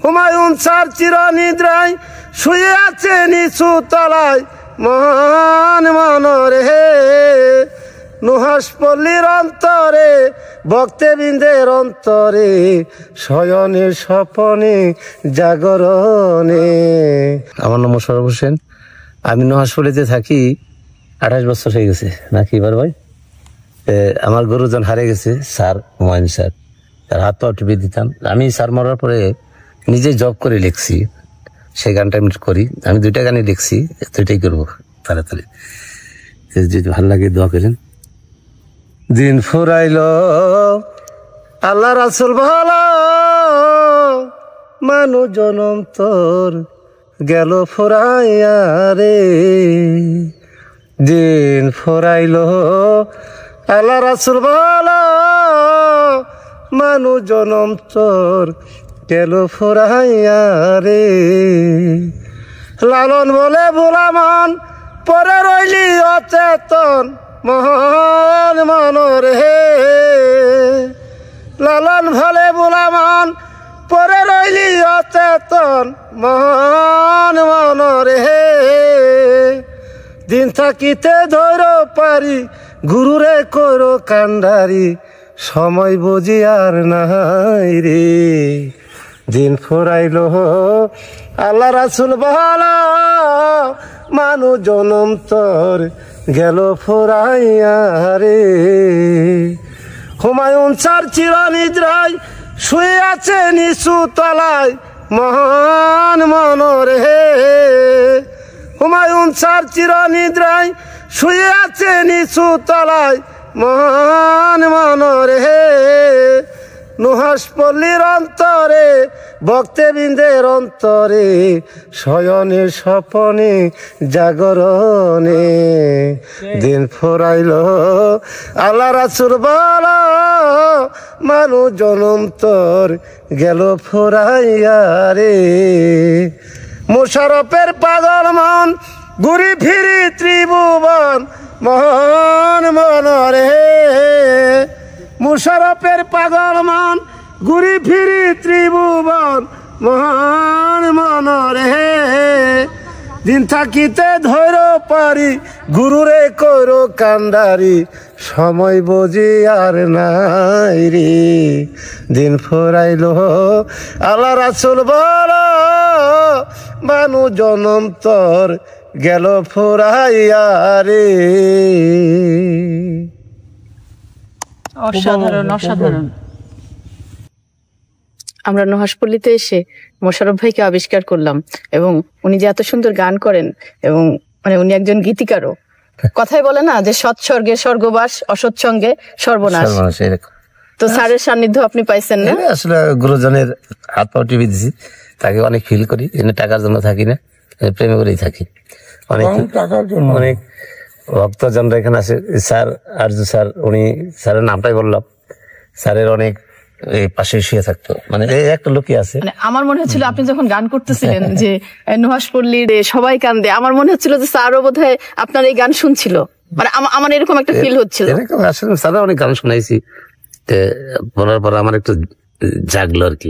Humayun sir চিরনিদ্রায় শুয়ে আছে নিচু তলায় মহান মনরে নুহাসপল্লীর অন্তরে ভক্তবৃন্দের অন্তরে শয়নে স্বপনে জাগরণে। আমার নাম মোশাররফ হোসেন, আমি নুহাসপল্লীতে থাকি 28 বছর হয়ে গেছে নাকি এবার ভাই। আমার গুরুজন হারে গেছে স্যার হুমায়ুন স্যার, তার হাত পা টিপে দিতাম। আমি স্যার মরার পরে নিজে জব করে লিখছি, সেই গানটা আমি করি। আমি 2টা গানই লিখছি, 2টাই করবো তাড়াতাড়ি, যদি ভালো লাগে দোয়া করেন। দিন ফুরাইল আল্লাহ রাসূল ভালো, মানুষ জনম তোর গেল ফুরাইয়া রে। দিন ফুরাইল আল্লাহ রাসূল ভালো, মানুষ জনম তোর গেল ফুরাইয়া রে। লালন বলে ভোলামন পরে রইলি অচেতন মহান মনরে। লালন ভলে ভোলামন পরে রইলি অচেতন মহান মনরে। দিন থাকিতে ধর পারি গুরুরে করো কান্ডারি, সময় বুঝি আর নাই রে। দিন ফুরাইল আল্লাহ রাসূল ভালো, মানুষ জনম তোর গেল ফুরাইয়া রে। হুমায়ুন স্যার চিরনিদ্রায় শুয়ে আছে নিচু তলায় মহান মনরে। হুমায়ুন স্যার চিরনিদ্রায় শুয়ে আছে নিচু তলায় মহান মনরে নুহাসপল্লীর অন্তরে ভক্তবৃন্দের অন্তরে শয়নে স্বপনে জাগরণে। দিন ফুরাইল আল্লাহ রাসূল ভালো, মানুষ জনম তোর গেল ফুরাইয়া রে। মোশাররফের পাগল মন ঘুরি ফিরি ত্রিভুবন মহান মনরে। মোশাররফের পাগল মন ঘুরি ফিরি ত্রিভুবন মহান মনরে। দিন থাকিতে ধৈর পারি গুরুরে করো কান্ডারি, সময় বুঝি আর নাই রে। দিন ফুরাইল আল্লাহ রাসূল ভালো, মানুষ জনম তোর গেল ফুরাইয়া রে। অসাধারণ অসাধারণ। আমরা নুহাসপল্লীতে এসে মোশাররফ ভাইকে আবিষ্কার করলাম, এবং উনি যে এত সুন্দর গান করেন, এবং মানে উনি একজন গীতিকারও। কথাই বলে না যে সৎসর্গে স্বর্গবাস, অসৎসঙ্গে সর্বনাশ। তো স্যারের সান্নিধ্য আপনি পাইছেন না? আসলে গুরুজনের হাত পা টিপে দিছি, তাকে অনেক ফিল করি। টাকার জন্য থাকি না, প্রেমে করেই থাকি। অনেক টাকার জন্য অনেক ভক্তজনরা এখানে আছে। স্যার আরজু স্যার, উনি স্যারের নামটাই বললাম, স্যারের অনেক পাশে শুয়ে থাকতো। মানে একটা লোকই আছে। আমার মনে হচ্ছিল আপনি যখন গান করতেছিলেন যে নুহাসপল্লীর সবাই কান্দে, আমার মনে হচ্ছিল যে স্যারও বোধহয় আপনার এই গান শুনছিল। মানে আমার এরকম একটা ফিল হচ্ছিল। আসলে স্যার অনেক গান শোনাইছি, বলার পর আমার একটু জাগলো আর কি।